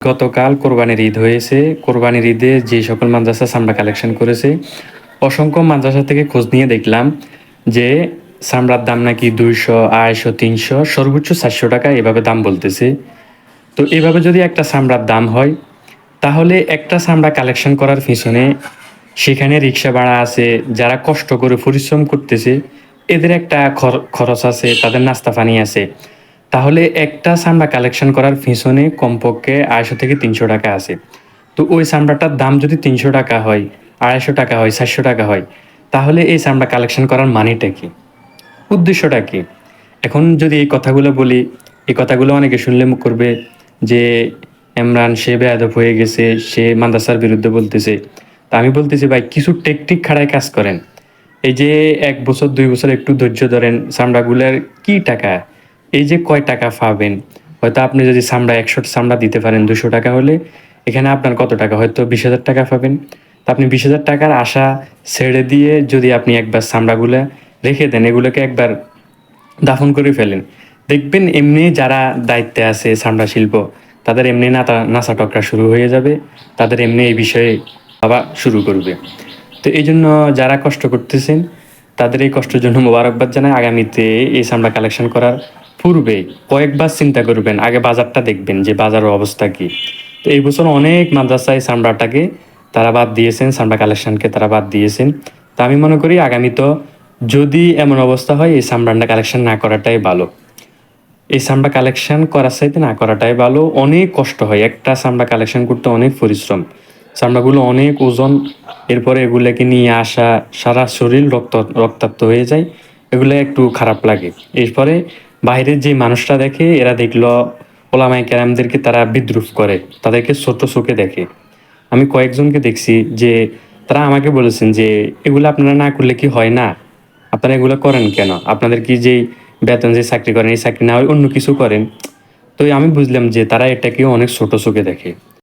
গতকাল কোরবানির ঈদ হয়েছে। কোরবানির ঈদে যে সকল মাদ্রাসা চামড়া কালেকশন করেছে, অসংখ্য মাদ্রাসা থেকে খোঁজ নিয়ে দেখলাম যে চামড়ার দাম নাকি ২০০, ২৫০, ৩০০ সর্বোচ্চ ৪০০ টাকা এভাবে দাম বলতেছে। তো এভাবে যদি একটা চামড়ার দাম হয়, তাহলে একটা চামড়া কালেকশন করার পিছনে সেখানে রিক্সা ভাড়া আছে, যারা কষ্ট করে পরিশ্রম করতেছে, এদের একটা খরচ আছে, তাদের নাস্তা পানি আছে। তাহলে একটা চামড়া কালেকশন করার পিছনে কমপক্ষে ২৫০ থেকে ৩০০ টাকা আছে। তো ওই চামড়াটার দাম যদি ৩০০ টাকা হয়, ২৫০ টাকা হয়, ৪০০ টাকা হয়, তাহলে এই চামড়া কালেকশন করার মানেটা কি? উদ্দেশ্যটা কি? এখন যদি এই কথাগুলো বলি, এই কথাগুলো অনেকে শুনলে করবে যে, "এমরান সে বেয়াদব হয়ে গেছে, সে মাদ্রাসার বিরুদ্ধে বলতেছে।" তা আমি বলতেছি, "ভাই কিছু টেকনিক খাড়ায় কাজ করেন। এই যে ১ বছর ২ বছর একটু ধৈর্য ধরেন, চামড়াগুলার কি টাকা? এই যে কয় টাকা পাবেন? হয়তো আপনি যদি চামড়া ১০০ চামড়া দিতে পারেন ৳২০০ হলে, এখানে আপনার কত টাকা? হয়তো ৳২০,০০০ পাবেন। তো আপনি ৳২০,০০০ র আশা ছেড়ে দিয়ে যদি আপনি একবার চামড়াগুলা রেখে দেন, এগুলোকে একবার দাফন করে ফেলেন। দেখবেন এমনি যারা দায়িত্বে আছে চামড়া শিল্প, তাদের এমনি নাচা-টকরা শুরু হয়ে যাবে। তাদের এমনি এই বিষয়ে ভাবা শুরু করবে। তো এইজন্য যারা কষ্ট করতেছেন, তাদের এই কষ্টের জন্য মোবারকবাদ জানাই। আগামীতে এই চামড়া কালেকশন করার পূর্বে কয়েকবার চিন্তা করবেন। আগে বাজারটা দেখবেন যে বাজারের অবস্থা কি? তো এই বছর অনেক মাদ্রাসায় চামড়াটাকে তারা বাদ দিয়েছেন, চামড়া কালেকশনকে তারা বাদ দিয়েছেন। তো আমি মনে করি আগামীতেও যদি এমন অবস্থা হয়, এই চামড়াটা কালেকশন না করাটাই ভালো। এই চামড়া কালেকশন করার চাইতে না করাটাই ভালো। অনেক কষ্ট হয়। একটা চামড়া কালেকশন করতে অনেক পরিশ্রম। চামড়াগুলো অনেক ওজন। এরপরে এগুলাকে নিয়ে আসা, সারা শরীর রক্তাক্ত হয়ে যায়। এগুলা একটু খারাপ লাগে। এরপরে বাইরের যে মানুষরা দেখে, এরা দেখল ওলামায়ে কেরামদেরকে তারা বিদ্রূপ করে। তাদেরকে ছোট চোখে দেখে। আমি কয়েকজনকে দেখছি যে তারা আমাকে বলেছেন যে, "এগুলা আপনারা না করলে কি হয় না? আপনারা এগুলা করেন কেন? আপনাদের কি যেই বেতন যে চাকরি করেন, এই চাকরি না হয় অন্য কিছু করেন।" তো আমি বুঝলাম যে তারা এটাকেও অনেক ছোট চোখে দেখে।